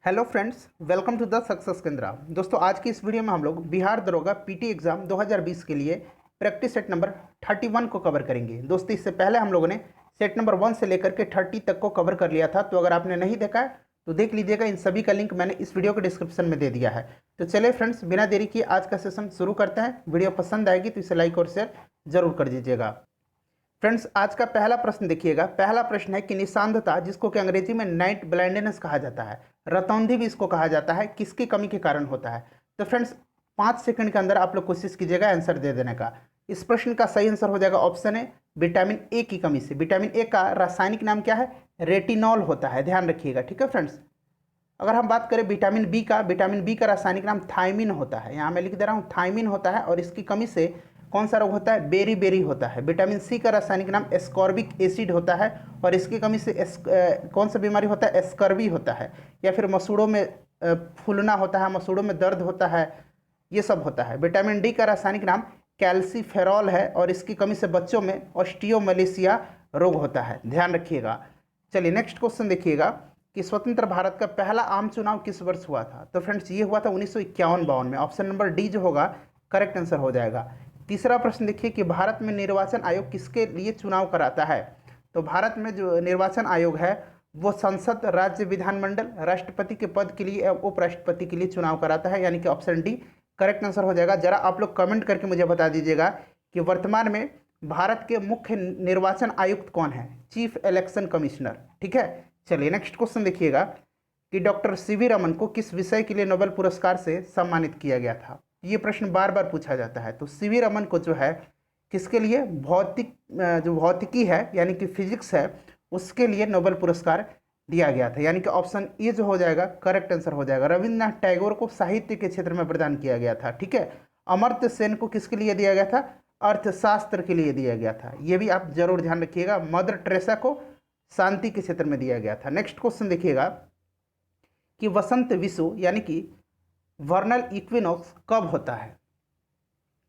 Hello friends, welcome to the success Kendra. दोस्तों, आज की इस वीडियो में हम लोग बिहार दरोगा पीटी एग्जाम 2020 के लिए प्रैक्टिस सेट नंबर 31 को कवर करेंगे। दोस्तों, इससे पहले हम लोगों ने सेट नंबर 1 से लेकर के 30 तक को कवर कर लिया था। तो अगर आपने नहीं देखा है तो देख लीजिएगा, इन सभी का लिंक मैंने इस वीडियो के डिस्क्रिप्शन में दे दिया है। तो चलिए फ्रेंड्स, बिना देरी किए आज का सेशन शुरू करते हैं। वीडियो पसंद आएगी तो इसे लाइक और शेयर जरूर कर दीजिएगा। फ्रेंड्स, आज का पहला प्रश्न देखिएगा। पहला प्रश्न है कि निशांतता, जिसको कि अंग्रेजी में नाइट ब्लाइंडनेस कहा जाता है, रतौंधी भी इसको कहा जाता है, किसकी कमी के कारण होता है? तो फ्रेंड्स, 5 सेकंड के अंदर आप लोग कोशिश कीजिएगा आंसर दे देने का। इस प्रश्न का सही आंसर हो जाएगा ऑप्शन ए, विटामिन ए की कमी से। विटामिन ए का रासायनिक नाम क्या है? रेटिनॉल होता है, ध्यान रखिएगा। ठीक है फ्रेंड्स, अगर हम बात करें विटामिन बी का, विटामिन बी का रासायनिक नाम थायमिन होता है। यहाँ मैं लिख दे रहा हूँ, थायमिन होता है, और इसकी कमी से कौन सा रोग होता है? बेरी बेरी होता है। विटामिन सी का रासायनिक नाम एस्कॉर्बिक एसिड होता है, और इसकी कमी से कौन सा बीमारी होता है? एस्कर्वी होता है, या फिर मसूड़ों में फूलना होता है, मसूड़ों में दर्द होता है, ये सब होता है। विटामिन डी का रासायनिक नाम कैल्सीफेरॉल है, और इसकी कमी से बच्चों में ऑस्टियोमलेशिया रोग होता है, ध्यान रखिएगा। चलिए नेक्स्ट क्वेश्चन देखिएगा कि स्वतंत्र भारत का पहला आम चुनाव किस वर्ष हुआ था? तो फ्रेंड्स, ये हुआ था 1951-52 में। ऑप्शन नंबर डी जो होगा करेक्ट आंसर हो जाएगा। तीसरा प्रश्न देखिए कि भारत में निर्वाचन आयोग किसके लिए चुनाव कराता है? तो भारत में जो निर्वाचन आयोग है वो संसद, राज्य विधानमंडल, राष्ट्रपति के पद के लिए एवं उपराष्ट्रपति के लिए चुनाव कराता है, यानी कि ऑप्शन डी करेक्ट आंसर हो जाएगा। जरा आप लोग कमेंट करके मुझे बता दीजिएगा कि वर्तमान में भारत के मुख्य निर्वाचन आयुक्त कौन है? Chief election commissioner. ठीक है, चलिए नेक्स्ट क्वेश्चन देखिएगा कि डॉक्टर सीवी रमन को किस विषय के लिए नोबेल पुरस्कार से सम्मानित किया गया था? ये प्रश्न बार बार पूछा जाता है। तो सीवी रमन को जो है किसके लिए? जो भौतिकी है यानी कि फिजिक्स है, उसके लिए नोबेल पुरस्कार दिया गया था, यानी कि ऑप्शन ए जो हो जाएगा करेक्ट आंसर हो जाएगा। रविन्द्रनाथ टैगोर को साहित्य के क्षेत्र में प्रदान किया गया था। ठीक है, अमर्त्य सेन को किसके लिए दिया गया था? अर्थशास्त्र के लिए दिया गया था, ये भी आप जरूर ध्यान रखिएगा। मदर टेरेसा को शांति के क्षेत्र में दिया गया था। नेक्स्ट क्वेश्चन देखिएगा कि वसंत विषु यानी कि वर्नल इक्विनॉक्स कब होता है?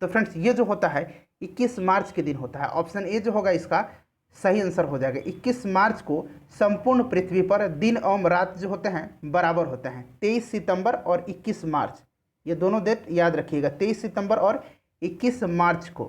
तो फ्रेंड्स, ये जो होता है 21 मार्च के दिन होता है। ऑप्शन ए जो होगा इसका सही आंसर हो जाएगा। 21 मार्च को संपूर्ण पृथ्वी पर दिन एवं रात जो होते हैं बराबर होते हैं। 23 सितंबर और 21 मार्च, ये दोनों डेट याद रखिएगा, 23 सितंबर और 21 मार्च को।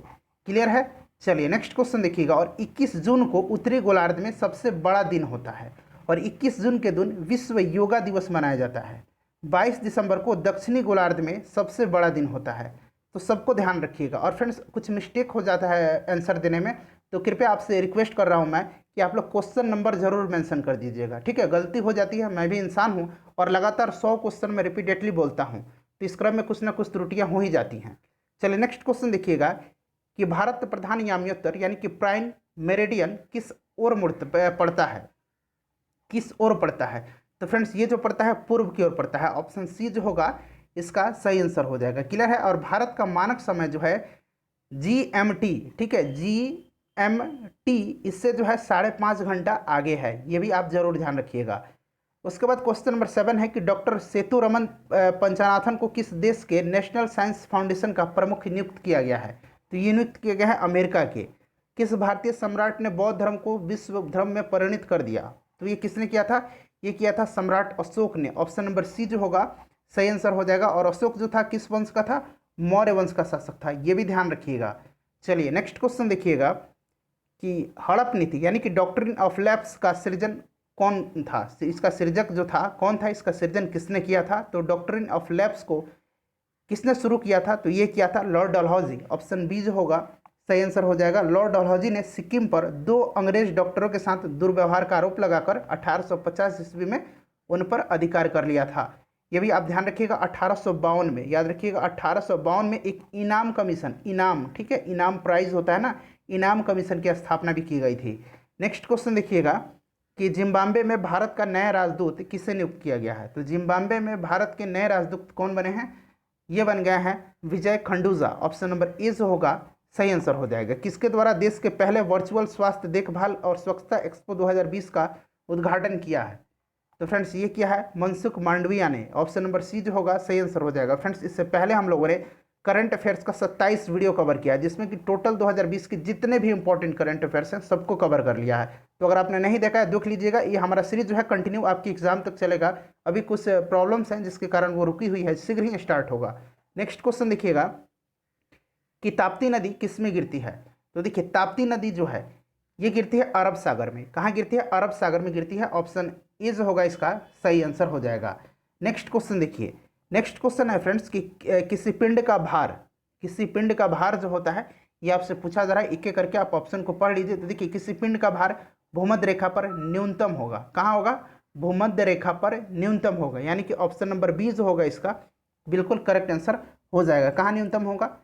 क्लियर है? चलिए नेक्स्ट क्वेश्चन देखिएगा। और 21 जून को उत्तरी गोलार्ध में सबसे बड़ा दिन होता है, और 21 जून के दिन विश्व योगा दिवस मनाया जाता है। 22 दिसंबर को दक्षिणी गोलार्ध में सबसे बड़ा दिन होता है। तो सबको ध्यान रखिएगा। और फ्रेंड्स, कुछ मिस्टेक हो जाता है आंसर देने में, तो कृपया आपसे रिक्वेस्ट कर रहा हूं मैं कि आप लोग क्वेश्चन नंबर जरूर मेंशन कर दीजिएगा। ठीक है, गलती हो जाती है, मैं भी इंसान हूं, और लगातार 100 क्वेश्चन में रिपीटेडली बोलता हूं, तो इस क्रम में कुछ ना कुछ त्रुटियां हो ही जाती हैं। चलिए नेक्स्ट क्वेश्चन देखिएगा कि भारत प्रधान याम्योत्तर यानी कि प्राइम मेरिडियन किस ओर पड़ता है? किस ओर पड़ता है? तो फ्रेंड्स, ये जो पड़ता है पूर्व की ओर पड़ता है। ऑप्शन सी जो होगा इसका सही आंसर हो जाएगा। क्लियर है? और भारत का मानक समय जो है GMT, ठीक है, GMT, इससे जो है 5.5 घंटा आगे है, ये भी आप जरूर ध्यान रखिएगा। उसके बाद क्वेश्चन नंबर 7 है कि डॉक्टर सेतुरमन पंचानाथन को किस देश के नेशनल साइंस फाउंडेशन का प्रमुख नियुक्त किया गया है? तो ये नियुक्त किया गया है अमेरिका के। किस भारतीय सम्राट ने बौद्ध धर्म को विश्व धर्म में परिणत कर दिया? तो ये किसने किया था? ये किया था सम्राट अशोक ने। ऑप्शन नंबर सी जो होगा सही आंसर हो जाएगा। और अशोक जो था किस वंश का था? मौर्य वंश का शासक था, ये भी ध्यान रखिएगा। चलिए नेक्स्ट क्वेश्चन देखिएगा कि हड़प नीति यानी कि डॉक्ट्रिन ऑफ लैप्स का सृजन कौन था? इसका सृजक जो था कौन था? इसका सृजन किसने किया था? तो डॉक्ट्रिन ऑफ लैप्स को किसने शुरू किया था? तो ये किया था लॉर्ड डलहौजी। ऑप्शन बी जो होगा सही आंसर हो जाएगा। लॉर्ड डलहौजी ने सिक्किम पर 2 अंग्रेज डॉक्टरों के साथ दुर्व्यवहार का आरोप लगाकर 1850 ईस्वी में उन पर अधिकार कर लिया था। ये भी आप ध्यान रखिएगा। 1852 में, याद रखिएगा, 1852 में एक इनाम कमीशन, इनाम, ठीक है, इनाम प्राइज होता है ना, इनाम कमीशन की स्थापना भी की गई थी। नेक्स्ट क्वेश्चन देखिएगा कि जिम्बाब्वे में भारत का नया राजदूत किसे नियुक्त किया गया है? तो जिम्बाब्वे में भारत के नए राजदूत कौन बने हैं? ये बन गए हैं विजय खंडूजा। ऑप्शन नंबर ए जो होगा सही आंसर हो जाएगा। किसके द्वारा देश के पहले वर्चुअल स्वास्थ्य देखभाल और स्वच्छता एक्सपो 2020 का उद्घाटन किया है? तो फ्रेंड्स, ये क्या है? मनसुख मांडविया ने। ऑप्शन नंबर सी जो होगा सही आंसर हो जाएगा। फ्रेंड्स, इससे पहले हम लोगों ने करंट अफेयर्स का 27 वीडियो कवर किया है, जिसमें कि टोटल 2020 के जितने भी इंपॉर्टेंट करंट अफेयर्स हैं सबको कवर कर लिया है। तो अगर आपने नहीं देखा है देख लीजिएगा। ये हमारा सीरीज जो है कंटिन्यू आपकी एग्जाम तक चलेगा। अभी कुछ प्रॉब्लम्स हैं जिसके कारण वो रुकी हुई है, शीघ्र ही स्टार्ट होगा। नेक्स्ट क्वेश्चन देखिएगा कि ताप्ती नदी किस में गिरती है। तो देखिए ताप्ती नदी जो है ये गिरती है अरब सागर में। कहाँ गिरती है? अरब सागर में गिरती है। ऑप्शन ए जो होगा इसका सही आंसर हो जाएगा। नेक्स्ट क्वेश्चन देखिए, नेक्स्ट क्वेश्चन है फ्रेंड्स कि किसी पिंड का भार जो होता है ये आपसे पूछा जा रहा है। एक एक करके आप ऑप्शन को पढ़ लीजिए। तो देखिए किसी पिंड का भार भूमध्य रेखा पर न्यूनतम होगा। कहाँ होगा? भूमध्य रेखा पर न्यूनतम होगा, यानी कि ऑप्शन नंबर बी जो होगा इसका बिल्कुल करेक्ट आंसर हो जाएगा। कहाँ न्यूनतम होगा?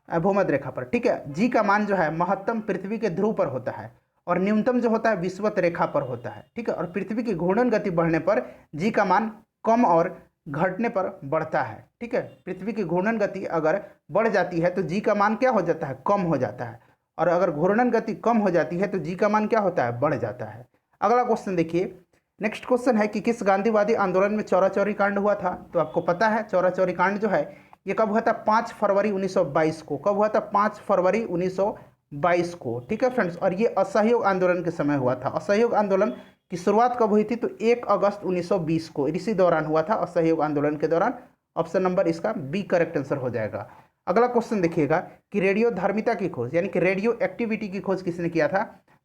भूमध्य रेखा पर। ठीक है। जी का मान जो है महत्तम पृथ्वी के ध्रुव पर होता है और न्यूनतम जो होता है विषुवत रेखा पर होता है। ठीक है। और पृथ्वी की घूर्णन गति बढ़ने पर जी का मान कम और घटने पर बढ़ता है। ठीक है। पृथ्वी की घूर्णन गति अगर बढ़ जाती है तो जी का मान क्या हो जाता है? कम हो जाता है। और अगर घूर्णन गति कम हो जाती है तो जी का मान क्या होता है? बढ़ जाता है। अगला क्वेश्चन देखिए, नेक्स्ट क्वेश्चन है कि किस गांधीवादी आंदोलन में चौरा चौरी कांड हुआ था। तो आपको पता है चौरा चौरी कांड जो है ये कब हुआ था? 5 फरवरी 1922 को। कब हुआ था? 5 फरवरी 1922 को। ठीक है फ्रेंड्स। और ये असहयोग आंदोलन के समय हुआ था। असहयोग आंदोलन की शुरुआत कब हुई थी? तो 1 अगस्त 1920 को इसी दौरान हुआ था, असहयोग आंदोलन के दौरान। ऑप्शन नंबर इसका बी करेक्ट आंसर हो जाएगा। अगला क्वेश्चन देखिएगा कि रेडियो धर्मिता की खोज यानी कि रेडियो एक्टिविटी की खोज किसने किया था।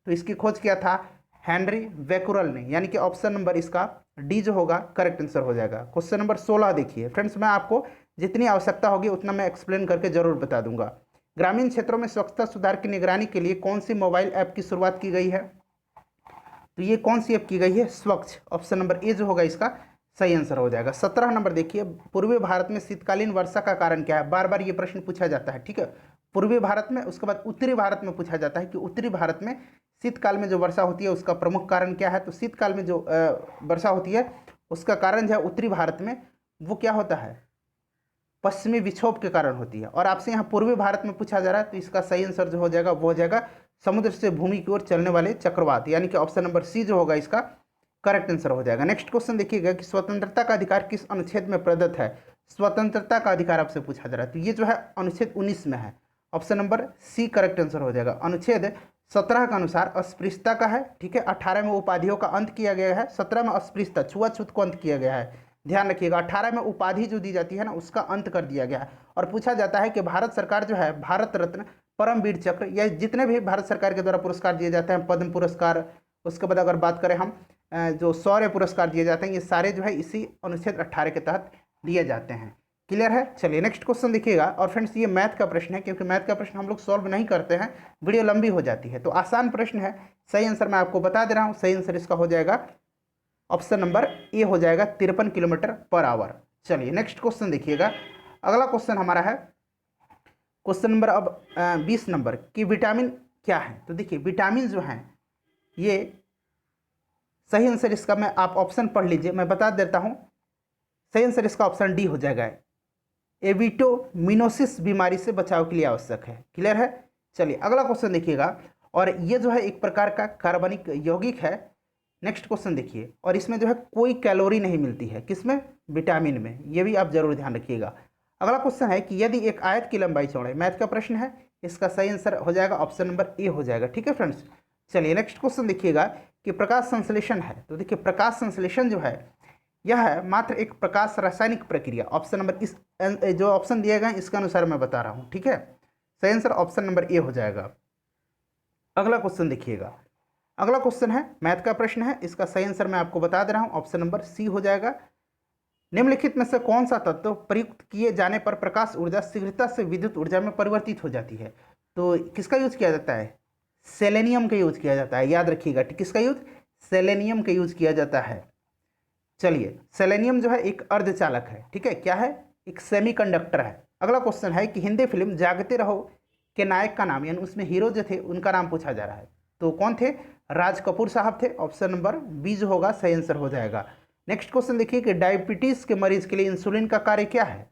तो इसकी खोज किया था हेनरी बैकुरल ने, यानी कि ऑप्शन नंबर इसका डी जो होगा करेक्ट आंसर हो जाएगा। क्वेश्चन नंबर 16 देखिए फ्रेंड्स, मैं आपको जितनी आवश्यकता होगी उतना मैं एक्सप्लेन करके जरूर बता दूंगा। ग्रामीण क्षेत्रों में स्वच्छता सुधार की निगरानी के लिए कौन सी मोबाइल ऐप की शुरुआत की गई है। तो ये कौन सी ऐप की गई है? स्वच्छ। ऑप्शन नंबर ए जो होगा इसका सही आंसर हो जाएगा। 17 नंबर देखिए, पूर्वी भारत में शीतकालीन वर्षा का कारण क्या है। बार बार ये प्रश्न पूछा जाता है। ठीक है। पूर्वी भारत में, उसके बाद उत्तरी भारत में पूछा जाता है कि उत्तरी भारत में शीतकाल में जो वर्षा होती है उसका प्रमुख कारण क्या है। तो शीतकाल में जो वर्षा होती है उसका कारण जो है उत्तरी भारत में वो क्या होता है? पश्चिमी विक्षोभ के कारण होती है। और आपसे यहाँ पूर्वी भारत में पूछा जा रहा है तो इसका सही आंसर जो हो जाएगा वो हो जाएगा समुद्र से भूमि की ओर चलने वाले चक्रवात, यानी कि ऑप्शन नंबर सी जो होगा इसका करेक्ट आंसर हो जाएगा। नेक्स्ट क्वेश्चन देखिएगा कि स्वतंत्रता का अधिकार किस अनुच्छेद में प्रदत्त है। स्वतंत्रता का अधिकार आपसे पूछा जा रहा है तो ये जो है अनुच्छेद 19 में है। Option number C correct answer हो जाएगा। अनुच्छेद 17 के अनुसार अस्पृश्यता का है। ठीक है। 18 में उपाधियों का अंत किया गया है। 17 में अस्पृश्यता छुआछूत को अंत किया गया है। ध्यान रखिएगा 18 में उपाधि जो दी जाती है ना उसका अंत कर दिया गया है। और पूछा जाता है कि भारत सरकार जो है भारत रत्न, परमवीर चक्र या जितने भी भारत सरकार के द्वारा पुरस्कार दिए जाते हैं, पद्म पुरस्कार, उसके बाद अगर बात करें हम जो शौर्य पुरस्कार दिए जाते हैं, ये सारे जो है इसी अनुच्छेद 18 के तहत दिए जाते हैं। क्लियर है। चलिए नेक्स्ट क्वेश्चन देखिएगा। और फ्रेंड्स ये मैथ का प्रश्न है, क्योंकि मैथ का प्रश्न हम लोग सॉल्व नहीं करते हैं, वीडियो लंबी हो जाती है। तो आसान प्रश्न है। सही आंसर मैं आपको बता दे रहा हूँ। सही आंसर इसका हो जाएगा ऑप्शन नंबर ए हो जाएगा 53 किलोमीटर पर आवर। चलिए नेक्स्ट क्वेश्चन देखिएगा। अगला क्वेश्चन हमारा है क्वेश्चन नंबर अब 20 नंबर कि विटामिन क्या है। तो देखिए विटामिन जो हैं ये सही आंसर इसका मैं आप ऑप्शन पढ़ लीजिए, मैं बता देता हूँ। सही आंसर इसका ऑप्शन डी हो जाएगा। एविटोमिनोसिस बीमारी से बचाव के लिए आवश्यक है। क्लियर है। चलिए अगला क्वेश्चन देखिएगा। और ये जो है एक प्रकार का कार्बनिक यौगिक है। नेक्स्ट क्वेश्चन देखिए। और इसमें जो है कोई कैलोरी नहीं मिलती है। किसमें? विटामिन में। ये भी आप जरूर ध्यान रखिएगा। अगला क्वेश्चन है कि यदि एक आयत की लंबाई चौड़ाई, मैथ का प्रश्न है, इसका सही आंसर हो जाएगा ऑप्शन नंबर ए हो जाएगा। ठीक है फ्रेंड्स। चलिए नेक्स्ट क्वेश्चन देखिएगा कि प्रकाश संश्लेषण है। तो देखिए प्रकाश संश्लेषण जो है यह है मात्र एक प्रकाश रासायनिक प्रक्रिया। ऑप्शन नंबर इस जो ऑप्शन दिए गए इसके अनुसार मैं बता रहा हूँ। ठीक है। सही आंसर ऑप्शन नंबर ए हो जाएगा। अगला क्वेश्चन देखिएगा। अगला क्वेश्चन है मैथ का प्रश्न है, इसका सही आंसर मैं आपको बता दे रहा हूँ। ऑप्शन नंबर सी हो जाएगा। निम्नलिखित में से कौन सा तत्व प्रयुक्त किए जाने पर प्रकाश ऊर्जा शीघ्रता से विद्युत ऊर्जा में परिवर्तित हो जाती है। तो किसका यूज किया जाता है? सेलेनियम का यूज किया जाता है। याद रखिएगा किसका यूज? सेलेनियम का यूज किया जाता है। चलिए सेलेनियम जो है एक अर्धचालक है। ठीक है। क्या है? एक सेमीकंडक्टर है। अगला क्वेश्चन है कि हिंदी फिल्म जागते रहो के नायक का नाम, यानी उसमें हीरो जो थे उनका नाम पूछा जा रहा है। तो कौन थे? राज कपूर साहब थे। ऑप्शन नंबर बी जो होगा सही आंसर हो जाएगा। नेक्स्ट क्वेश्चन देखिए कि डायबिटीज़ के मरीज के लिए इंसुलिन का कार्य क्या है।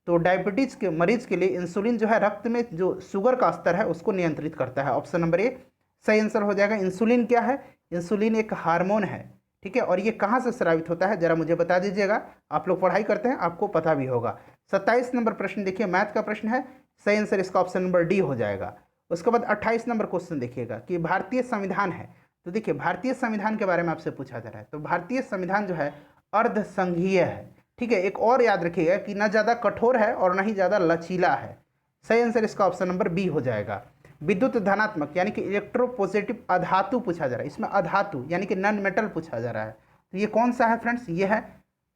तो डायबिटीज़ के मरीज के लिए इंसुलिन जो है रक्त में जो शुगर का स्तर है उसको नियंत्रित करता है। ऑप्शन नंबर ए सही आंसर हो जाएगा। इंसुलिन क्या है? इंसुलिन एक हार्मोन है। ठीक है। और ये कहाँ से स्रावित होता है जरा मुझे बता दीजिएगा। आप लोग पढ़ाई करते हैं, आपको पता भी होगा। 27 नंबर प्रश्न देखिए, मैथ का प्रश्न है, सही आंसर इसका ऑप्शन नंबर डी हो जाएगा। उसके बाद 28 नंबर क्वेश्चन देखिएगा कि भारतीय संविधान है, तो देखिए भारतीय संविधान के बारे में आपसे पूछा जा रहा है, तो भारतीय संविधान जो है अर्ध संघीय है। ठीक है, एक और याद रखिएगा कि ना ज़्यादा कठोर है और ना ही ज़्यादा लचीला है। सही आंसर इसका ऑप्शन नंबर बी हो जाएगा। विद्युत धनात्मक यानी कि इलेक्ट्रोपॉजिटिव अधातु पूछा जा रहा है, इसमें अधातु यानी कि नॉन मेटल पूछा जा रहा है, तो ये कौन सा है फ्रेंड्स, ये है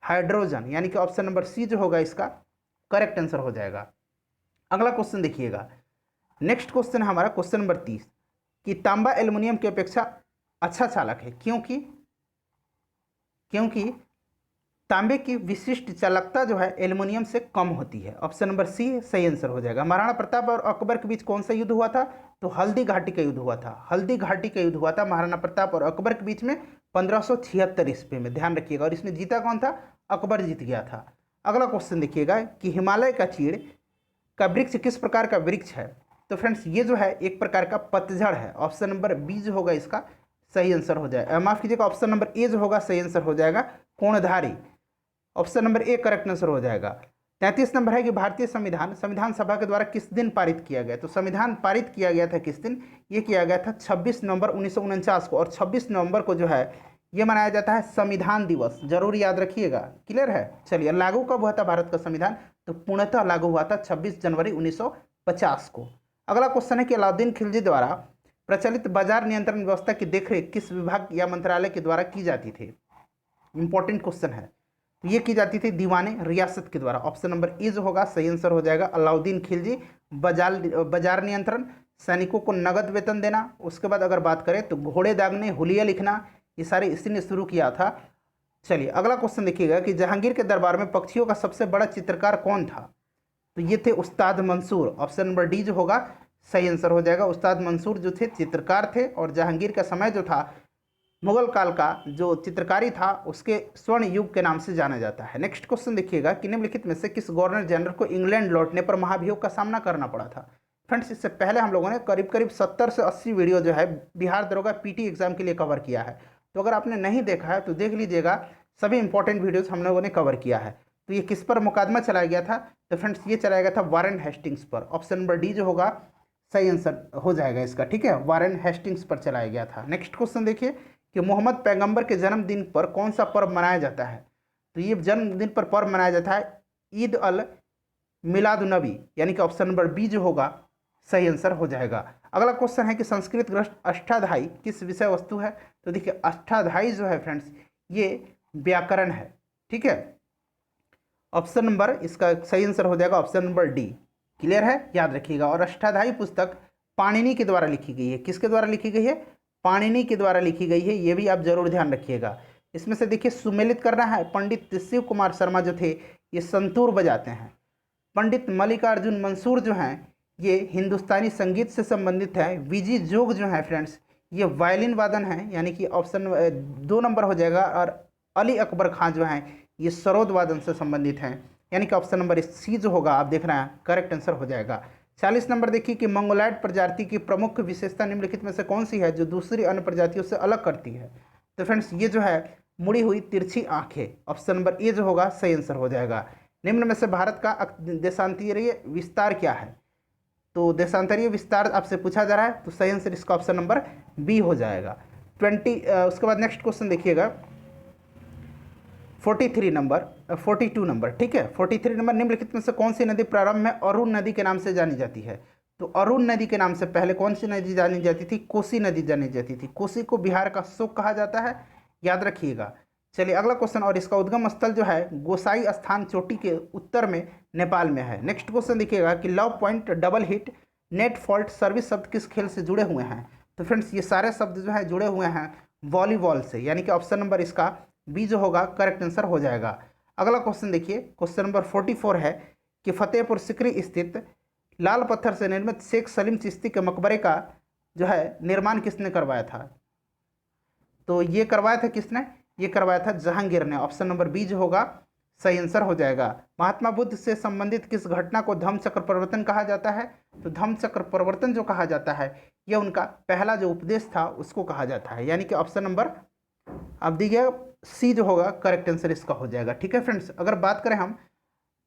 हाइड्रोजन, यानी कि ऑप्शन नंबर सी जो होगा इसका करेक्ट आंसर हो जाएगा। अगला क्वेश्चन देखिएगा, नेक्स्ट क्वेश्चन है हमारा क्वेश्चन नंबर 30 कि तांबा एल्युमिनियम की अपेक्षा अच्छा चालक है, क्योंकि तांबे की विशिष्ट चालकता जो है एल्युमिनियम से कम होती है। ऑप्शन नंबर सी सही आंसर हो जाएगा। महाराणा प्रताप और अकबर के बीच कौन सा युद्ध हुआ था, तो हल्दी घाटी का युद्ध हुआ था। हल्दी घाटी का युद्ध हुआ था महाराणा प्रताप और अकबर के बीच में 1576 ईस्वी में, ध्यान रखिएगा, और इसमें जीता कौन था, अकबर जीत गया था। अगला क्वेश्चन देखिएगा कि हिमालय का चीड़ का वृक्ष किस प्रकार का वृक्ष है, तो फ्रेंड्स ये जो है एक प्रकार का पतझड़ है। ऑप्शन नंबर बी जो होगा इसका सही आंसर हो जाएगा, माफ कीजिएगा, ऑप्शन नंबर ए जो होगा सही आंसर हो जाएगा, कोणधारी। Option number A correct answer हो जाएगा। 33 नंबर है कि भारतीय संविधान सभा के द्वारा किस दिन पारित किया गया, तो संविधान पारित किया गया था किस दिन, ये किया गया था 26 नवंबर 1949 को, और 26 नवंबर को जो है ये मनाया जाता है संविधान दिवस, जरूर याद रखिएगा। क्लियर है, चलिए लागू कब हुआ था भारत का संविधान, तो पूर्णतः लागू हुआ था 26 जनवरी 1950 को। अगला क्वेश्चन है कि अलाउद्दीन खिलजी द्वारा प्रचलित बाजार नियंत्रण व्यवस्था की देखरेख किस विभाग या मंत्रालय के द्वारा की जाती थी, इंपॉर्टेंट क्वेश्चन है, तो ये की जाती थी दीवाने रियासत के द्वारा। ऑप्शन नंबर ए जो होगा सही आंसर हो जाएगा, अलाउद्दीन खिलजी, बाजार नियंत्रण, सैनिकों को नगद वेतन देना। उसके बाद अगर बात करें तो घोड़े दागने, हुलिया लिखना, ये सारे इसी ने शुरू किया था। चलिए अगला क्वेश्चन देखिएगा कि जहांगीर के दरबार में पक्षियों का सबसे बड़ा चित्रकार कौन था, तो ये थे उस्ताद मंसूर। ऑप्शन नंबर डी जो होगा सही आंसर हो जाएगा। उस्ताद मंसूर जो थे चित्रकार थे, और जहांगीर का समय जो था मुगल काल का जो चित्रकारी था उसके स्वर्ण युग के नाम से जाना जाता है। नेक्स्ट क्वेश्चन देखिएगा कि निम्नलिखित में से किस गवर्नर जनरल को इंग्लैंड लौटने पर महाभियोग का सामना करना पड़ा था। फ्रेंड्स इससे पहले हम लोगों ने करीब करीब 70 से 80 वीडियो जो है बिहार दरोगा पीटी एग्जाम के लिए कवर किया है, तो अगर आपने नहीं देखा है तो देख लीजिएगा, सभी इंपॉर्टेंट वीडियोज हम लोगों ने कवर किया है। तो ये किस पर मुकदमा चलाया गया था, तो फ्रेंड्स ये चलाया गया था वारेन हेस्टिंग्स पर। ऑप्शन नंबर डी जो होगा सही आंसर हो जाएगा इसका, ठीक है, वारेन हेस्टिंग्स पर चलाया गया था। नेक्स्ट क्वेश्चन देखिए कि मोहम्मद पैगंबर के जन्मदिन पर कौन सा पर्व मनाया जाता है, तो ये जन्मदिन पर पर्व मनाया जाता है ईद अल मिलादुन्नबी, यानी कि ऑप्शन नंबर बी जो होगा सही आंसर हो जाएगा। अगला क्वेश्चन है कि संस्कृत ग्रस्त अष्टाध्यायी किस विषय वस्तु है, तो देखिए अष्टाध्यायी जो है फ्रेंड्स ये व्याकरण है, ठीक है। ऑप्शन नंबर इसका सही आंसर हो जाएगा ऑप्शन नंबर डी। क्लियर है, याद रखिएगा। और अष्टाध्यायी पुस्तक पाणिनि के द्वारा लिखी गई है, किसके द्वारा लिखी गई है, पाणिनि के द्वारा लिखी गई है, ये भी आप जरूर ध्यान रखिएगा। इसमें से देखिए सुमेलित करना है, पंडित शिव कुमार शर्मा जो थे ये संतूर बजाते हैं। पंडित मल्लिकार्जुन मंसूर जो हैं ये हिंदुस्तानी संगीत से संबंधित है। वीजी जोग जो है फ्रेंड्स ये वायलिन वादन है, यानी कि ऑप्शन 2 नंबर हो जाएगा। और अली अकबर खां जो हैं ये सरोद वादन से संबंधित हैं, यानी कि ऑप्शन नंबर सी जो होगा आप देख रहे हैं करेक्ट आंसर हो जाएगा। 40 नंबर देखिए कि मंगोलाइड प्रजाति की प्रमुख विशेषता निम्नलिखित में से कौन सी है जो दूसरी अन्य प्रजातियों से अलग करती है, तो फ्रेंड्स ये जो है मुड़ी हुई तिरछी आंखें। ऑप्शन नंबर ए जो होगा सही आंसर हो जाएगा। निम्न में से भारत का देशांतरीय विस्तार क्या है, तो देशांतरीय विस्तार आपसे पूछा जा रहा है, तो सही आंसर इसका ऑप्शन नंबर बी हो जाएगा। 20 उसके बाद नेक्स्ट क्वेश्चन देखिएगा 42 नंबर, ठीक है। 43 नंबर निम्नलिखित में से कौन सी नदी प्रारंभ में अरुण नदी के नाम से जानी जाती है, तो अरुण नदी के नाम से पहले कौन सी नदी जानी जाती थी, कोसी नदी जानी जाती थी। कोसी को बिहार का शोक कहा जाता है, याद रखिएगा। चलिए अगला क्वेश्चन, और इसका उद्गम स्थल जो है गोसाई स्थान चोटी के उत्तर में नेपाल में है। नेक्स्ट क्वेश्चन देखिएगा कि love point, double hit, net fault, service शब्द किस खेल से जुड़े हुए हैं, तो फ्रेंड्स ये सारे शब्द जो है जुड़े हुए हैं वॉलीबॉल से, यानी कि ऑप्शन नंबर इसका बी जो होगा करेक्ट आंसर हो जाएगा। अगला क्वेश्चन देखिए क्वेश्चन नंबर 44 है कि फतेहपुर सिकरी स्थित लाल पत्थर से निर्मित शेख सलीम चिश्ती के मकबरे का जो है निर्माण किसने करवाया था, तो ये करवाया था किसने, ये करवाया था जहांगीर ने। ऑप्शन नंबर बी जो होगा सही आंसर हो जाएगा। महात्मा बुद्ध से संबंधित किस घटना को धम्मचक्र परिवर्तन कहा जाता है, तो धम्मचक्र परिवर्तन जो कहा जाता है यह उनका पहला जो उपदेश था उसको कहा जाता है, यानी कि ऑप्शन नंबर अब देखिए सी जो होगा करेक्ट आंसर इसका हो जाएगा, ठीक है फ्रेंड्स। अगर बात करें हम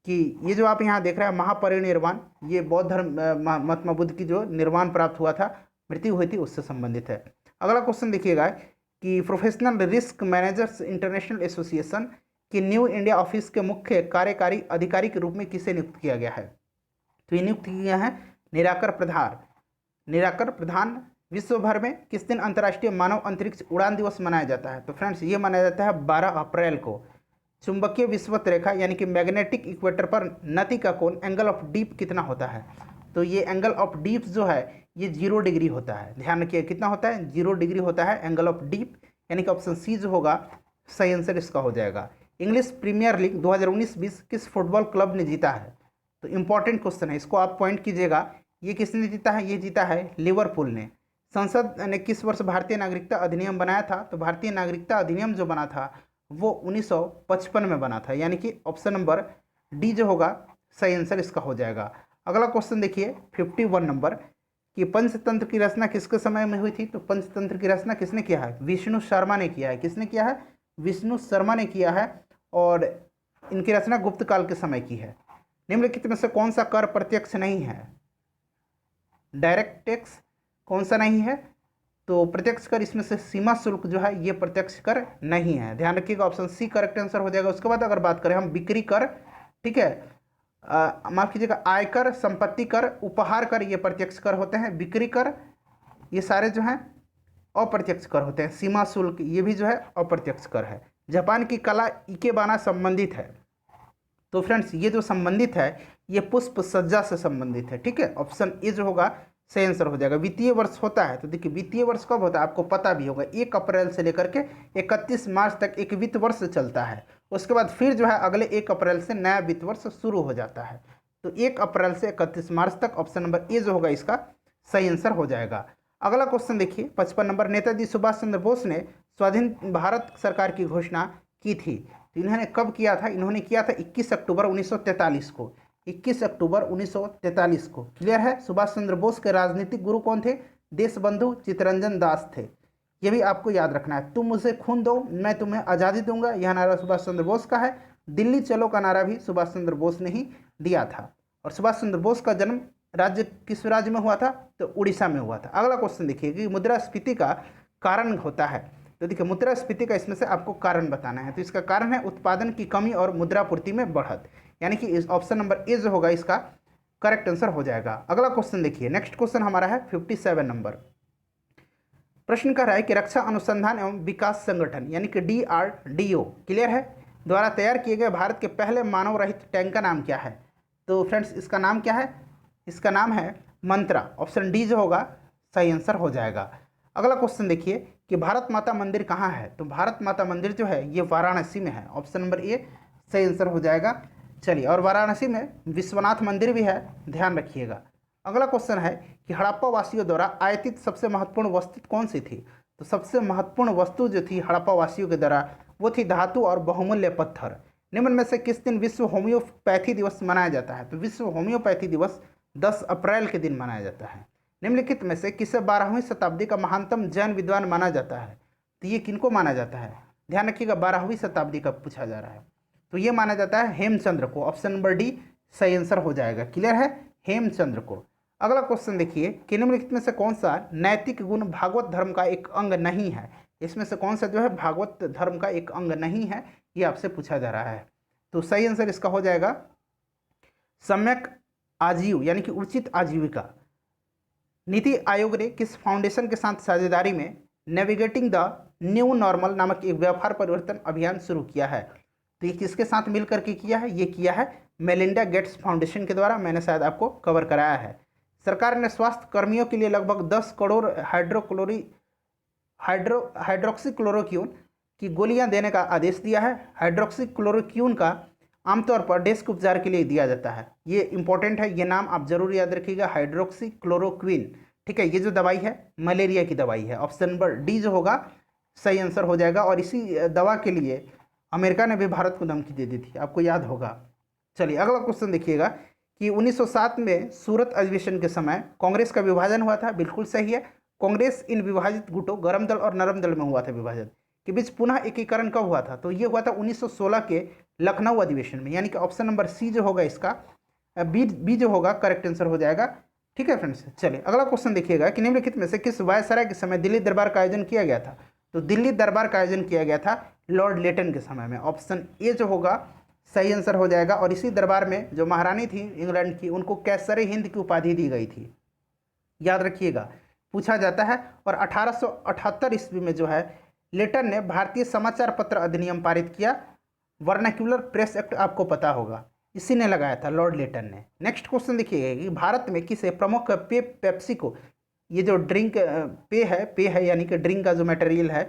कि ये जो आप यहाँ देख रहे हैं महापरिनिर्वाण, ये बौद्ध धर्म महात्मा बुद्ध की जो निर्वाण प्राप्त हुआ था, मृत्यु हुई थी, उससे संबंधित है। अगला क्वेश्चन देखिएगा कि professional risk managers international association के न्यू इंडिया ऑफिस के मुख्य कार्यकारी अधिकारी के रूप में किसे नियुक्त किया गया है? तो ये नियुक्त किया है निराकर प्रधान। विश्व भर में किस दिन अंतर्राष्ट्रीय मानव अंतरिक्ष उड़ान दिवस मनाया जाता है? तो फ्रेंड्स ये मनाया जाता है 12 अप्रैल को। चुंबकीय विषुवत रेखा यानी कि मैग्नेटिक इक्वेटर पर नति का कोण एंगल ऑफ डीप कितना होता है? तो ये एंगल ऑफ डीप जो है ये 0 डिग्री होता है। ध्यान रखिए कितना होता है? 0 डिग्री होता है एंगल ऑफ डीप, यानी कि ऑप्शन सी जो होगा सही आंसर इसका हो जाएगा। इंग्लिश प्रीमियर लीग 2019-20 किस फुटबॉल क्लब ने जीता है? तो इंपॉर्टेंट क्वेश्चन है, इसको आप पॉइंट कीजिएगा। ये किसने जीता है? ये जीता है लिवरपूल ने। संसद ने किस वर्ष भारतीय नागरिकता अधिनियम बनाया था? तो भारतीय नागरिकता अधिनियम जो बना था वो 1955 में बना था, यानी कि ऑप्शन नंबर डी जो होगा सही आंसर इसका हो जाएगा। अगला क्वेश्चन देखिए 51 नंबर कि पंचतंत्र की रचना किसके समय में हुई थी? तो पंचतंत्र की रचना किसने किया है? विष्णु शर्मा ने किया है। किसने किया है? विष्णु शर्मा ने किया है, और इनकी रचना गुप्त काल के समय की है। निम्नलिखित में से कौन सा कर प्रत्यक्ष नहीं है? डायरेक्ट टैक्स कौन सा नहीं है? तो प्रत्यक्ष कर इसमें से सीमा शुल्क जो है ये प्रत्यक्ष कर नहीं है। ध्यान रखिएगा ऑप्शन सी करेक्ट आंसर हो जाएगा। उसके बाद अगर बात करें हम बिक्री कर, ठीक है, माफ कीजिएगा, आयकर, संपत्ति कर, उपहार कर, ये प्रत्यक्ष कर होते हैं। बिक्री कर ये सारे जो हैं अप्रत्यक्ष कर होते हैं। सीमा शुल्क ये भी जो है अप्रत्यक्ष कर है। जापान की कला इकेबाना संबंधित है। तो फ्रेंड्स ये जो संबंधित है ये पुष्प सज्जा से संबंधित है, ठीक है। ऑप्शन ए जो होगा सही आंसर हो जाएगा। वित्तीय वर्ष होता है तो देखिए वित्तीय वर्ष कब होता है आपको पता भी होगा, 1 अप्रैल से लेकर के 31 मार्च तक एक वित्त वर्ष चलता है। उसके बाद फिर जो है अगले 1 अप्रैल से नया वित्त वर्ष शुरू हो जाता है। तो 1 अप्रैल से 31 मार्च तक ऑप्शन नंबर ए जो होगा इसका सही आंसर हो जाएगा। अगला क्वेश्चन देखिए 55 नंबर, नेताजी सुभाष चंद्र बोस ने स्वाधीन भारत सरकार की घोषणा की थी, तो इन्होंने कब किया था? इन्होंने किया था 21 अक्टूबर 1943 को। 21 अक्टूबर 1943 को। क्लियर है? सुभाष चंद्र बोस के राजनीतिक गुरु कौन थे? देशबंधु चित्तरंजन दास थे। ये भी आपको याद रखना है। तुम मुझे खून दो मैं तुम्हें आज़ादी दूंगा, यह नारा सुभाष चंद्र बोस का है। दिल्ली चलो का नारा भी सुभाष चंद्र बोस ने ही दिया था। और सुभाष चंद्र बोस का जन्म राज्य किस राज्य में हुआ था? तो उड़ीसा में हुआ था। अगला क्वेश्चन देखिए कि मुद्रास्फीति का कारण होता है, तो देखिए मुद्रास्फीति का इसमें से आपको कारण बताना है। तो इसका कारण है उत्पादन की कमी और मुद्रापूर्ति में बढ़त, यानी कि इस ऑप्शन नंबर ए जो होगा इसका करेक्ट आंसर हो जाएगा। अगला क्वेश्चन देखिए, नेक्स्ट क्वेश्चन हमारा है 57 नंबर। प्रश्न कह रहा है कि रक्षा अनुसंधान एवं विकास संगठन यानी कि DRDO, क्लियर है, द्वारा तैयार किए गए भारत के पहले मानव रहित टैंक का नाम क्या है? तो फ्रेंड्स इसका नाम क्या है? इसका नाम है मंत्रा। ऑप्शन डी जो होगा सही आंसर हो जाएगा। अगला क्वेश्चन देखिए कि भारत माता मंदिर कहाँ है? तो भारत माता मंदिर जो है ये वाराणसी में है। ऑप्शन नंबर ए सही आंसर हो जाएगा। चलिए, और वाराणसी में विश्वनाथ मंदिर भी है, ध्यान रखिएगा। अगला क्वेश्चन है कि हड़प्पा वासियों द्वारा आयातित सबसे महत्वपूर्ण वस्तु कौन सी थी? तो सबसे महत्वपूर्ण वस्तु जो थी हड़प्पा वासियों के द्वारा वो थी धातु और बहुमूल्य पत्थर। निम्न में से किस दिन विश्व होम्योपैथी दिवस मनाया जाता है? तो विश्व होम्योपैथी दिवस 10 अप्रैल के दिन मनाया जाता है। निम्नलिखित में से किसे 12वीं शताब्दी का महानतम जैन विद्वान माना जाता है? तो ये किनको माना जाता है? ध्यान रखिएगा 12वीं शताब्दी का पूछा जा रहा है। तो ये माना जाता है हेमचंद्र को। ऑप्शन नंबर डी सही आंसर हो जाएगा। क्लियर है? हेमचंद्र को। अगला क्वेश्चन देखिए कि निम्नलिखित में से कौन सा नैतिक गुण भागवत धर्म का एक अंग नहीं है? इसमें से कौन सा जो है भागवत धर्म का एक अंग नहीं है, ये आपसे पूछा जा रहा है। तो सही आंसर इसका हो जाएगा सम्यक आजीव यानी कि उचित आजीविका। नीति आयोग ने किस फाउंडेशन के साथ साझेदारी में नेविगेटिंग द न्यू नॉर्मल नामक एक व्यापार परिवर्तन अभियान शुरू किया है? तो ये किसके साथ मिलकर के किया है? ये किया है मेलिंडा गेट्स फाउंडेशन के द्वारा। मैंने शायद आपको कवर कराया है। सरकार ने स्वास्थ्य कर्मियों के लिए लगभग 10 करोड़ हाइड्रोक्सीक्लोरोक्विन की गोलियां देने का आदेश दिया है। हाइड्रोक्सीक्लोरोक्विन का आमतौर पर डेस्क उपचार के लिए दिया जाता है। ये इंपॉर्टेंट है, ये नाम आप जरूर याद रखिएगा, हाइड्रोक्सीक्लोरोक्विन। ठीक है, ये जो दवाई है मलेरिया की दवाई है। ऑप्शन नंबर डी जो होगा सही आंसर हो जाएगा। और इसी दवा के लिए अमेरिका ने भी भारत को धमकी दे दी थी, आपको याद होगा। चलिए अगला क्वेश्चन देखिएगा कि 1907 में सूरत अधिवेशन के समय कांग्रेस का विभाजन हुआ था। बिल्कुल सही है। कांग्रेस इन विभाजित गुटों गरम दल और नरम दल में हुआ था विभाजन के बीच पुनः एकीकरण कब हुआ था? तो ये हुआ था 1916 के लखनऊ अधिवेशन में, यानी कि ऑप्शन नंबर सी जो होगा इसका बी जो होगा करेक्ट आंसर हो जाएगा। ठीक है फ्रेंड्स, चलिए अगला क्वेश्चन देखिएगा कि निम्नलिखित में से किस वायसराय के समय दिल्ली दरबार का आयोजन किया गया था। तो दिल्ली दरबार का आयोजन किया गया था लॉर्ड लेटन के समय में। ऑप्शन ए जो होगा सही आंसर हो जाएगा। और इसी दरबार में जो महारानी थी इंग्लैंड की, उनको कैसरे हिंद की उपाधि दी गई थी, याद रखिएगा, पूछा जाता है। और 1878 ईस्वी में जो है लेटन ने भारतीय समाचार पत्र अधिनियम पारित किया। वर्नाक्यूलर प्रेस एक्ट आपको पता होगा, इसी ने लगाया था, लॉर्ड लेटन ने। नेक्स्ट क्वेश्चन देखिएगा कि भारत में किसे प्रमुख पे पेप्सिको, ये जो ड्रिंक पे है यानी कि ड्रिंक का जो मटेरियल है,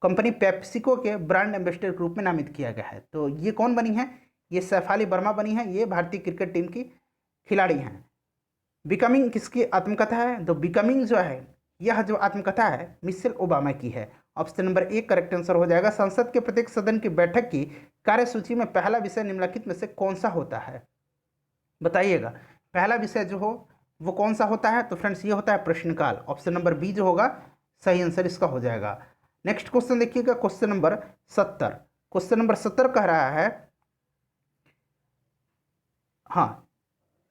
कंपनी पेप्सिको के ब्रांड एम्बेसडर के रूप में नामित किया गया है। तो ये कौन बनी है? ये शेफाली वर्मा बनी है। ये भारतीय क्रिकेट टीम की खिलाड़ी हैं। बिकमिंग किसकी आत्मकथा है? तो बिकमिंग जो है, यह जो आत्मकथा है मिशेल ओबामा की है। Option number A correct answer हो जाएगा। संसद के प्रत्येक सदन की बैठक की कार्यसूची में पहला विषय निम्नलिखित में से कौन सा होता है? बताइएगा, पहला विषय जो हो वो कौन सा होता है? तो फ्रेंड्स ये होता है प्रश्नकाल। ऑप्शन नंबर बी जो होगा सही आंसर इसका हो जाएगा। नेक्स्ट क्वेश्चन देखिएगा, क्वेश्चन नंबर 70। क्वेश्चन नंबर 70 कह रहा है, हाँ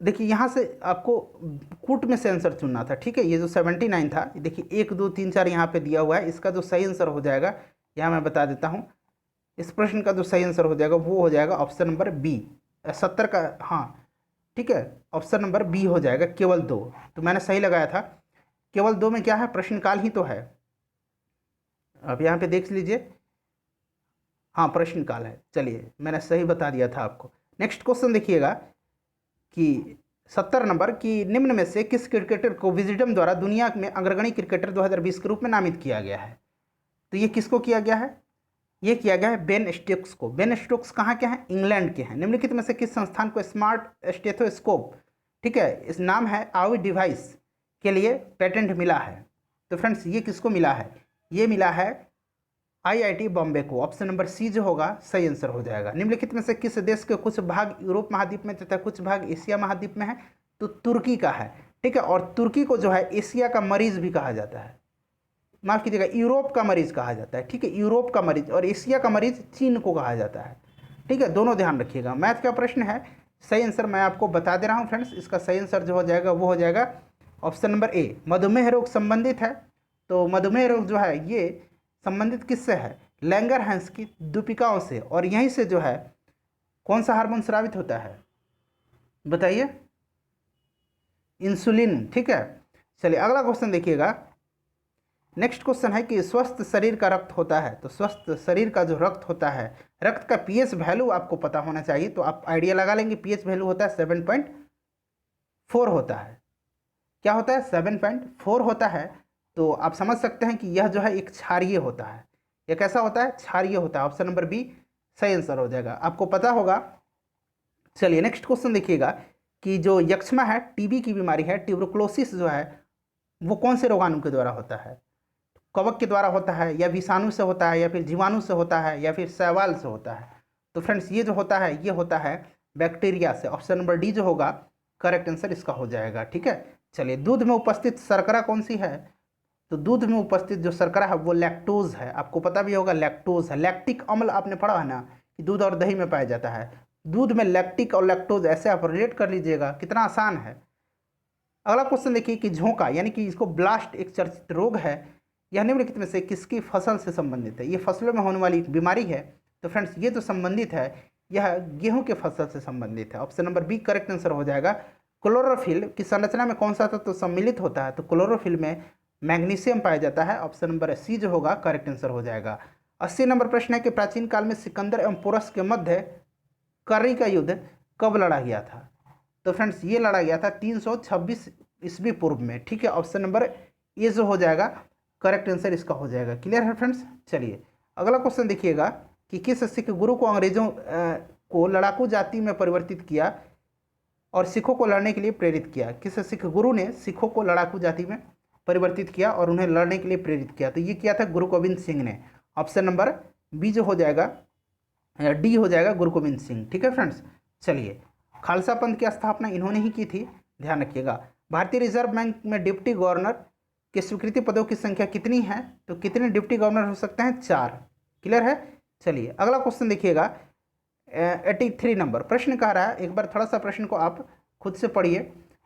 देखिए यहाँ से आपको कूट में से आंसर चुनना था। ठीक है, ये जो 79 था, देखिए 1 2 3 4 यहाँ पे दिया हुआ है। इसका जो सही आंसर हो जाएगा यहाँ मैं बता देता हूँ। इस प्रश्न का जो सही आंसर हो जाएगा वो हो जाएगा ऑप्शन नंबर बी 70 का। हाँ ठीक है, ऑप्शन नंबर बी हो जाएगा, केवल 2। तो मैंने सही लगाया था। केवल 2 में क्या है? प्रश्नकाल ही तो है। अब यहाँ पे देख लीजिए, हाँ प्रश्नकाल है। चलिए मैंने सही बता दिया था आपको। नेक्स्ट क्वेश्चन देखिएगा कि 70 नंबर की निम्न में से किस क्रिकेटर को विजडम द्वारा दुनिया में अग्रगणी क्रिकेटर 2020 के रूप में नामित किया गया है? तो ये किसको किया गया है? ये किया गया है बेन स्टोक्स को। बेन स्टोक्स कहाँ के हैं? इंग्लैंड के हैं। निम्नलिखित में से किस संस्थान को स्मार्ट स्टेथोस्कोप, ठीक है, इस नाम है आवी डिवाइस के लिए पेटेंट मिला है? तो फ्रेंड्स ये किसको मिला है? ये मिला है IIT बॉम्बे को। ऑप्शन नंबर सी जो होगा सही आंसर हो जाएगा। निम्नलिखित में से किस देश के कुछ भाग यूरोप महाद्वीप में तथा कुछ भाग एशिया महाद्वीप में है? तो तुर्की का है। ठीक है, और तुर्की को जो है एशिया का मरीज भी कहा जाता है, माफ कीजिएगा यूरोप का मरीज कहा जाता है। ठीक है, यूरोप का मरीज, और एशिया का मरीज चीन को कहा जाता है। ठीक है, दोनों ध्यान रखिएगा। मैथ का प्रश्न है, सही आंसर मैं आपको बता दे रहा हूँ फ्रेंड्स। इसका सही आंसर जो हो जाएगा वो हो जाएगा ऑप्शन नंबर ए, मधुमेह रोग संबंधित है। तो मधुमेह रोग जो है ये संबंधित किससे है? लैंगरहैंस की दीपिकाओं से। और यहीं से जो है कौन सा हार्मोन स्रावित होता है? बताइए, इंसुलिन। ठीक है, चलिए अगला क्वेश्चन देखिएगा। नेक्स्ट क्वेश्चन है कि स्वस्थ शरीर का रक्त होता है। तो स्वस्थ शरीर का जो रक्त होता है, रक्त का पीएच वैल्यू आपको पता होना चाहिए। तो आप आइडिया लगा लेंगे, पीएच वैल्यू होता है 7.4 होता है। क्या होता है? 7.4 होता है। तो आप समझ सकते हैं कि यह जो है एक क्षारीय होता है। यह कैसा होता है? क्षारीय होता है। ऑप्शन नंबर बी सही आंसर हो जाएगा, आपको पता होगा। चलिए नेक्स्ट क्वेश्चन देखिएगा कि जो यक्ष्मा है, टीबी की बीमारी है, ट्यूबरकुलोसिस जो है वो कौन से रोगाणु के द्वारा होता है? कवक के द्वारा होता है, या विषाणु से होता है, या फिर जीवाणु से होता है, या फिर शैवाल से होता है? तो फ्रेंड्स ये जो होता है ये होता है बैक्टीरिया से। ऑप्शन नंबर डी जो होगा करेक्ट आंसर इसका हो जाएगा। ठीक है, चलिए दूध में उपस्थित शर्करा कौन सी है? तो दूध में उपस्थित जो शर्करा है वो लैक्टोज है। आपको पता भी होगा लैक्टोज है। लैक्टिक अम्ल आपने पढ़ा है ना कि दूध और दही में पाया जाता है। दूध में लैक्टिक और लैक्टोज, ऐसे आप रिलेट कर लीजिएगा, कितना आसान है। अगला क्वेश्चन देखिए कि झोंका यानी कि इसको ब्लास्ट एक चर्चित रोग है। यह निम्नलिखित में से किसकी फसल से संबंधित है? ये फसलों में होने वाली एक बीमारी है। तो फ्रेंड्स ये जो संबंधित है यह गेहूं के फसल से संबंधित है। Option number B correct answer हो जाएगा। क्लोरोफिल की संरचना में कौन सा तत्व सम्मिलित होता है? तो क्लोरोफिल में मैग्नीशियम पाया जाता है। ऑप्शन नंबर सी जो होगा करेक्ट आंसर हो जाएगा। 80 नंबर प्रश्न है कि प्राचीन काल में सिकंदर एवं पोरस के मध्य कर्री का युद्ध कब लड़ा गया था? तो फ्रेंड्स ये लड़ा गया था 326 ईस्वी पूर्व में। ठीक है, ऑप्शन नंबर ए जो हो जाएगा करेक्ट आंसर इसका हो जाएगा। क्लियर है फ्रेंड्स? चलिए अगला क्वेश्चन देखिएगा कि किस सिख गुरु को अंग्रेजों को लड़ाकू जाति में परिवर्तित किया और सिखों को लड़ने के लिए प्रेरित किया? किस सिख गुरु ने सिखों को लड़ाकू जाति में परिवर्तित किया और उन्हें लड़ने के लिए प्रेरित किया? तो ये किया था गुरु गोविंद सिंह ने। ऑप्शन नंबर बी जो हो जाएगा, डी हो जाएगा गुरु गोविंद सिंह। ठीक है फ्रेंड्स, चलिए खालसा पंथ की स्थापना इन्होंने ही की थी, ध्यान रखिएगा। भारतीय रिजर्व बैंक में डिप्टी गवर्नर के स्वीकृति पदों की संख्या कितनी है? तो कितने डिप्टी गवर्नर हो सकते हैं? 4। क्लियर है? चलिए अगला क्वेश्चन देखिएगा। 83 नंबर प्रश्न कह रहा है, एक बार थोड़ा सा प्रश्न को आप खुद से पढ़िए।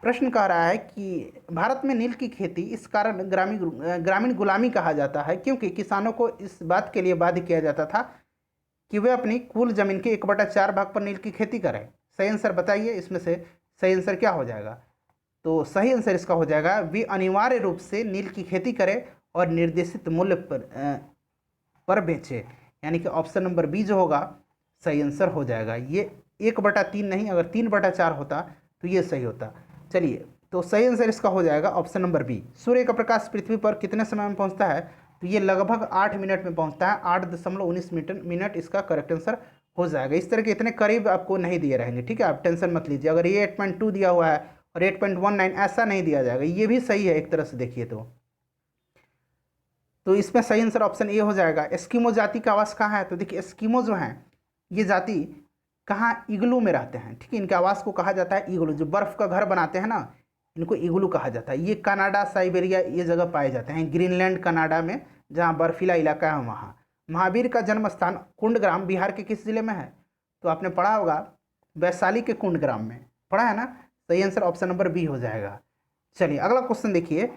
प्रश्न कह रहा है कि भारत में नील की खेती इस कारण ग्रामीण गुलामी कहा जाता है क्योंकि किसानों को इस बात के लिए बाध्य किया जाता था कि वे अपनी कुल जमीन के 1/4 भाग पर नील की खेती करें। सही आंसर बताइए, इसमें से सही आंसर क्या हो जाएगा? तो सही आंसर इसका हो जाएगा वे अनिवार्य रूप से नील की खेती करें और निर्देशित मूल्य पर बेचे, यानी कि ऑप्शन नंबर बी जो होगा सही आंसर हो जाएगा। ये 1/3 नहीं, अगर 3/4 होता तो ये सही होता। चलिए, तो सही आंसर इसका हो जाएगा ऑप्शन नंबर बी। सूर्य का प्रकाश पृथ्वी पर कितने समय में पहुंचता है? तो ये लगभग 8 मिनट में पहुंचता है, 8.19 मिनट इसका करेक्ट आंसर हो जाएगा। इस तरह के इतने करीब आपको नहीं दिए रहेंगे, ठीक है, आप टेंशन मत लीजिए। अगर ये 8.2 दिया हुआ है और 8.19 ऐसा नहीं दिया जाएगा, ये भी सही है एक तरह से देखिए तो इसमें सही आंसर ऑप्शन ए हो जाएगा। एस्किमो जाति का आवास कहाँ है? तो देखिए एस्किमो जो हैं ये जाति कहाँ, इग्लू में रहते हैं, ठीक है। इनके आवास को कहा जाता है इग्लू, जो बर्फ का घर बनाते हैं ना, इनको इग्लू कहा जाता है। ये कनाडा, साइबेरिया ये जगह पाए जाते हैं, ग्रीनलैंड कनाडा में जहाँ बर्फीला इलाका है वहाँ। महावीर का जन्म स्थान कुंडग्राम बिहार के किस जिले में है? तो आपने पढ़ा होगा वैशाली के कुंडग्राम में, पढ़ा है ना। सही आंसर ऑप्शन नंबर बी हो जाएगा। चलिए अगला क्वेश्चन देखिए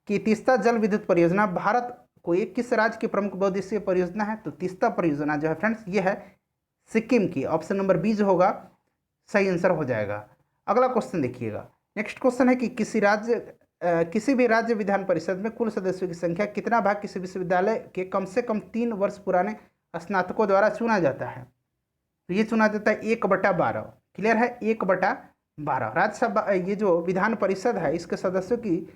कि तीस्ता जल विद्युत परियोजना भारत को एक किस राज्य की प्रमुख बहुउद्देशीय परियोजना है? तो तीस्ता परियोजना जो है फ्रेंड्स ये है सिक्किम की, ऑप्शन नंबर बी जो होगा सही आंसर हो जाएगा। अगला क्वेश्चन देखिएगा, नेक्स्ट क्वेश्चन है कि किसी भी राज्य विधान परिषद में कुल सदस्यों की संख्या कितना भाग किसी विश्वविद्यालय के कम से कम 3 वर्ष पुराने स्नातकों द्वारा चुना जाता है? तो ये चुना जाता है 1/12। क्लियर है, 1/12। राज्यसभा ये जो विधान परिषद है इसके सदस्यों की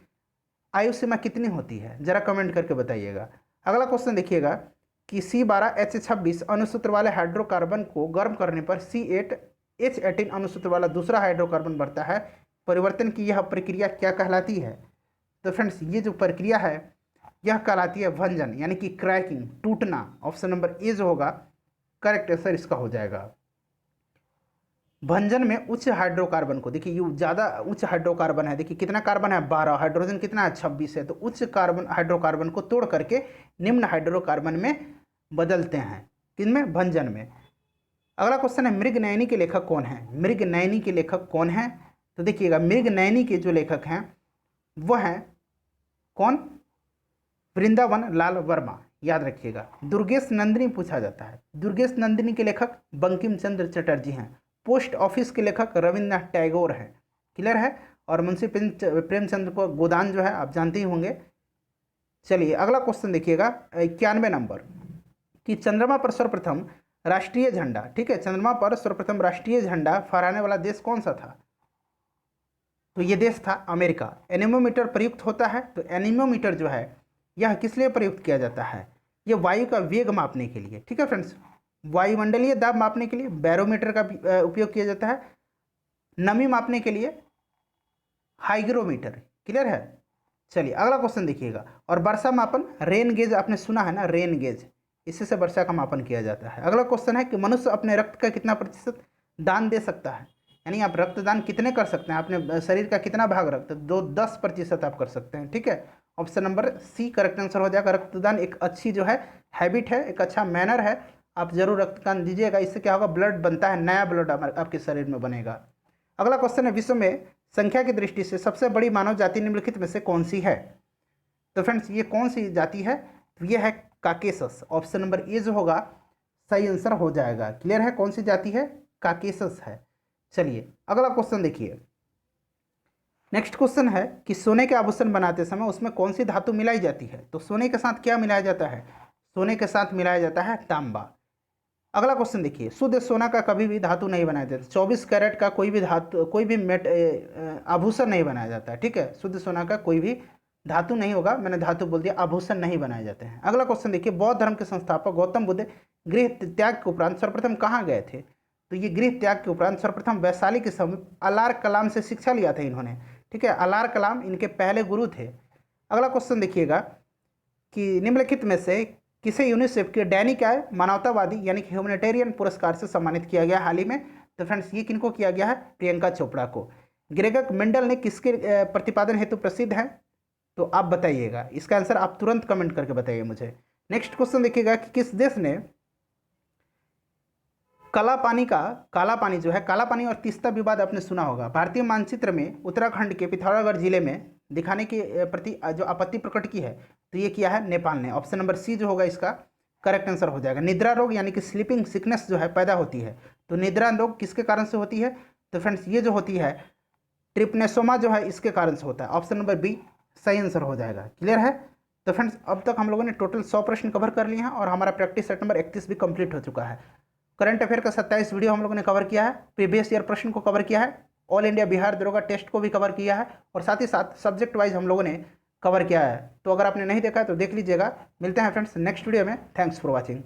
आयु सीमा कितनी होती है? जरा कमेंट करके बताइएगा। अगला क्वेश्चन देखिएगा कि C12H26 अणुसूत्र वाले हाइड्रोकार्बन को गर्म करने पर C8H18 अणुसूत्र वाला दूसरा हाइड्रोकार्बन बनता है। परिवर्तन की यह प्रक्रिया क्या कहलाती है? तो फ्रेंड्स ये जो प्रक्रिया है यह कहलाती है भंजन, यानी कि क्रैकिंग, टूटना। ऑप्शन नंबर ए जो होगा करेक्ट आंसर इसका हो जाएगा। भंजन में उच्च हाइड्रोकार्बन को, देखिए ये ज़्यादा उच्च हाइड्रोकार्बन है, देखिए कितना कार्बन है 12, हाइड्रोजन कितना है 26 है, तो उच्च कार्बन हाइड्रोकार्बन को तोड़ करके निम्न हाइड्रोकार्बन में बदलते हैं, किनमें? भंजन में। अगला क्वेश्चन है मृगनयनी के लेखक कौन है? मृगनयनी के लेखक कौन है? तो देखिएगा मृगनयनी के जो लेखक हैं वह हैं कौन? वृंदावन लाल वर्मा, याद रखिएगा। दुर्गेश नंदिनी पूछा जाता है, दुर्गेश नंदिनी के लेखक बंकिम चंद्र चटर्जी हैं। पोस्ट ऑफिस के लेखक रविन्द्रनाथ टैगोर हैं। क्लियर है। और मुंशी प्रेमचंद्र को गोदान जो है आप जानते ही होंगे। चलिए अगला क्वेश्चन देखिएगा 91 नंबर कि चंद्रमा पर सर्वप्रथम राष्ट्रीय झंडा, ठीक है, चंद्रमा पर सर्वप्रथम राष्ट्रीय झंडा फहराने वाला देश कौन सा था? तो ये देश था अमेरिका। एनीमोमीटर प्रयुक्त होता है, तो एनीमोमीटर जो है यह किस लिए प्रयुक्त किया जाता है? ये वायु का वेग मापने के लिए, ठीक है फ्रेंड्स, वायुमंडलीय दाब मापने के लिए बैरोमीटर का उपयोग किया जाता है, नमी मापने के लिए हाइग्रोमीटर। क्लियर है। चलिए अगला क्वेश्चन देखिएगा, और वर्षा मापन रेन गेज आपने सुना है ना, रेन गेज, इससे से वर्षा का मापन किया जाता है। अगला क्वेश्चन है कि मनुष्य अपने रक्त का कितना प्रतिशत दान दे सकता है? यानी आप रक्तदान कितने कर सकते हैं, अपने शरीर का कितना भाग रक्त? 10% आप कर सकते हैं, ठीक है। Option number C correct answer हो जाएगा। रक्तदान एक अच्छी जो है हैबिट है, एक अच्छा मैनर है, आप जरूर रक्तदान दीजिएगा। इससे क्या होगा, ब्लड बनता है, नया ब्लड आपके शरीर में बनेगा। अगला क्वेश्चन है विश्व में संख्या की दृष्टि से सबसे बड़ी मानव जाति निम्नलिखित में से कौन सी है? तो फ्रेंड्स ये कौन सी जाति है? तो ये है काकेसस। ऑप्शन नंबर ए जो होगा सही आंसर हो जाएगा। क्लियर है, कौन सी जाति है? काकेसस है। चलिए अगला क्वेश्चन देखिए, नेक्स्ट क्वेश्चन है कि सोने के आभूषण बनाते समय उसमें कौन सी धातु मिलाई जाती है? तो सोने के साथ क्या मिलाया जाता है? सोने के साथ मिलाया जाता है तांबा। अगला क्वेश्चन देखिए, शुद्ध सोना का कभी भी धातु नहीं बनाया जाता, 24 कैरेट का कोई भी धातु, कोई भी आभूषण नहीं बनाया जाता है, ठीक है। शुद्ध सोना का कोई भी धातु नहीं होगा, मैंने धातु बोल दिया, आभूषण नहीं बनाए जाते हैं। अगला क्वेश्चन देखिए, बौद्ध धर्म के संस्थापक गौतम बुद्ध गृह त्याग के उपरांत सर्वप्रथम कहाँ गए थे? तो ये गृह त्याग के उपरांत सर्वप्रथम वैशाली के समीप अलार कलाम से शिक्षा लिया था इन्होंने, ठीक है। अलार कलाम इनके पहले गुरु थे। अगला क्वेश्चन देखिएगा कि निम्नलिखित में से किसे यूनिसेफ के दैनिक आय मानवतावादी यानी कि ह्यूमैनिटेरियन पुरस्कार से सम्मानित किया गया हाल ही में? तो फ्रेंड्स ये किनको किया गया है? प्रियंका चोपड़ा को। ग्रेगर मेंडल ने किसके प्रतिपादन हेतु प्रसिद्ध है? तो आप बताइएगा, इसका आंसर आप तुरंत कमेंट करके बताइए मुझे। नेक्स्ट क्वेश्चन देखिएगा कि किस देश ने काला पानी जो है, काला पानी और तीस्ता विवाद आपने सुना होगा। भारतीय मानचित्र में उत्तराखंड के पिथौरागढ़ जिले में दिखाने के प्रति जो आपत्ति प्रकट की है, तो ये किया है नेपाल ने। ऑप्शन नंबर सी जो होगा इसका करेक्ट आंसर हो जाएगा। निद्रा रोग यानी कि स्लीपिंग सिकनेस जो है पैदा होती है, तो निद्रा रोग किसके कारण से होती है? तो फ्रेंड्स ये जो होती है ट्रिपनेसोमा जो है इसके कारण से होता है। ऑप्शन नंबर बी सही आंसर हो जाएगा। क्लियर है? तो फ्रेंड्स अब तक हम लोगों ने टोटल 100 प्रश्न कवर कर लिए हैं और हमारा प्रैक्टिस सेट नंबर 31 भी कंप्लीट हो चुका है। करंट अफेयर का 27 वीडियो हम लोगों ने कवर किया है, प्रीवियस ईयर प्रश्न को कवर किया है, ऑल इंडिया बिहार दरोगा टेस्ट को भी कवर किया है और साथ ही साथ सब्जेक्ट वाइज हम लोगों ने कवर किया है। तो अगर आपने नहीं देखा है तो देख लीजिएगा। मिलते हैं फ्रेंड्स नेक्स्ट वीडियो में। Thanks for watching.